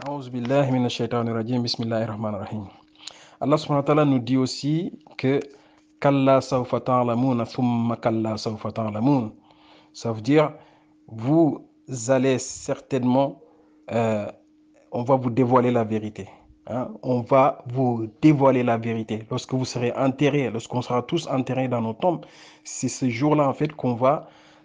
A'udhu billahi minash shaitanir rajim, bismillahir rahmanir rahim. Allah subhanahu wa ta'ala nous dit aussi que Kalla sawfa ta'lamun, thumma kalla sawfa ta'lamun. Ça veut dire, vous allez certainement, euh, on va vous dévoiler la vérité. Hein. On va vous dévoiler la vérité. Lorsque vous serez enterrés, lorsqu'on sera tous enterrés dans nos tombes, c'est ce jour-là en fait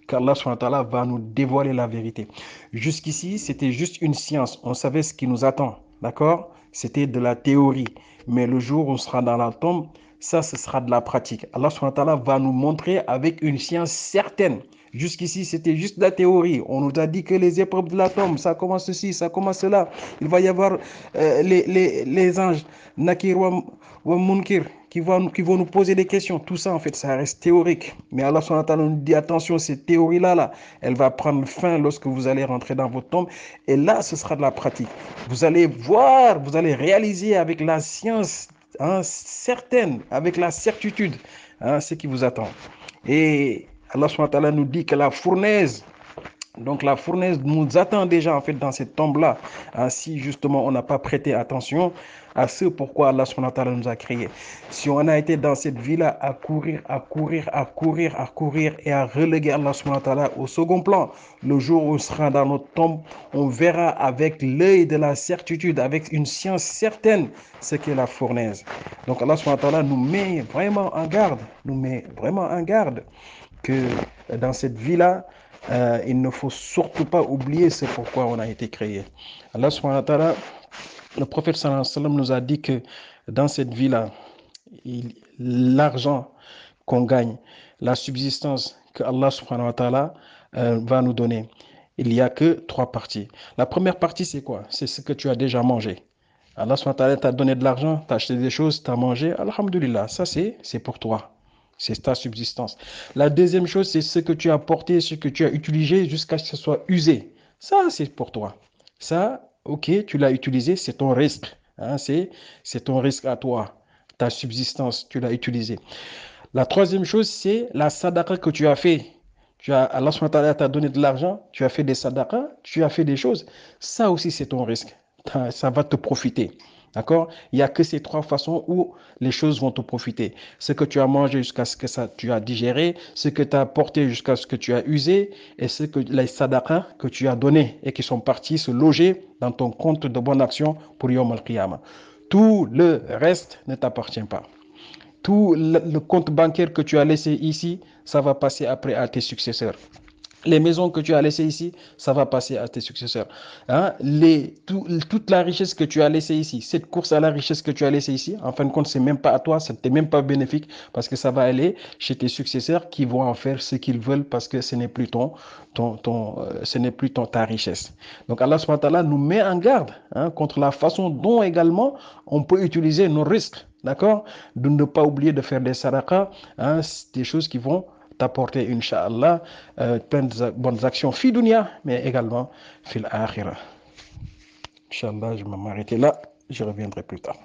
qu'Allah subhanahu wa ta'ala va nous dévoiler la vérité. Jusqu'ici, c'était juste une science. On savait ce qui nous attend. D'accord? C'était de la théorie. Mais le jour où on sera dans la tombe, ça, ce sera de la pratique. Allah subhanahu wa ta'ala va nous montrer avec une science certaine. Jusqu'ici, c'était juste de la théorie. On nous a dit que les épreuves de la tombe, ça commence ceci, ça commence cela. Il va y avoir les anges, Nakir wa Munkir, qui vont nous poser des questions. Tout ça, en fait, ça reste théorique. Mais Allah subhanahu wa ta'ala nous dit, attention, cette théorie-là, elle va prendre fin lorsque vous allez rentrer dans votre tombe. Et là, ce sera de la pratique. Vous allez voir, vous allez réaliser avec la science certaine, avec la certitude, ce qui vous attend. Et Allah subhanahu wa ta'ala nous dit que la fournaise nous attend déjà en fait dans cette tombe-là. Si justement on n'a pas prêté attention à ce pourquoi Allah subhanahu wa ta'ala nous a créés. Si on a été dans cette vie-là à courir et à reléguer Allah subhanahu wa ta'ala au second plan, le jour où on sera dans notre tombe, on verra avec l'œil de la certitude, avec une science certaine, ce qu'est la fournaise. Donc Allah subhanahu wa ta'ala nous met vraiment en garde, que dans cette vie-là, il ne faut surtout pas oublier ce pourquoi on a été créé. Allah subhanahu wa ta'ala, le prophète sallallahu alayhi wa sallam nous a dit que dans cette vie-là, l'argent qu'on gagne, la subsistance que Allah subhanahu wa ta'ala va nous donner, il n'y a que trois parties. La première partie, c'est quoi? C'est ce que tu as déjà mangé. Allah subhanahu wa ta'ala t'a donné de l'argent, t'as acheté des choses, t'as mangé, alhamdulillah, ça c'est pour toi. C'est ta subsistance. La deuxième chose, c'est ce que tu as porté, ce que tu as utilisé jusqu'à ce que ce soit usé. Ça, c'est pour toi. Ça, ok, tu l'as utilisé, c'est ton risque. C'est ton risque à toi. Ta subsistance, tu l'as utilisé. La troisième chose, c'est la sadaqa que tu as fait. Allah subhanahu wa ta'ala t'a donné de l'argent, tu as fait des sadaqas, tu as fait des choses. Ça aussi, c'est ton risque. Ça va te profiter. D'accord? Il n'y a que ces trois façons où les choses vont te profiter. Ce que tu as mangé jusqu'à ce que tu as digéré, ce que tu as porté jusqu'à ce que tu as usé, et les sadaqas que tu as donnés et qui sont partis se loger dans ton compte de bonne action pour Yom al-Qiyamah. Tout le reste ne t'appartient pas. Tout le compte bancaire que tu as laissé ici, ça va passer après à tes successeurs. Les maisons que tu as laissées ici, ça va passer à tes successeurs. Toute la richesse que tu as laissée ici, cette course à la richesse que tu as laissée ici, en fin de compte, c'est même pas à toi, ce n'est même pas bénéfique parce que ça va aller chez tes successeurs qui vont en faire ce qu'ils veulent parce que ce n'est plus ta richesse. Donc Allah subhanahu wa ta'ala nous met en garde contre la façon dont également on peut utiliser nos risques. D'accord? De ne pas oublier de faire des sadaqas, des choses qui vont t'apporter, Inch'Allah, plein de bonnes actions, fi dunya, mais également fil akhirah. Inch'Allah, je vais m'arrêter là, je reviendrai plus tard.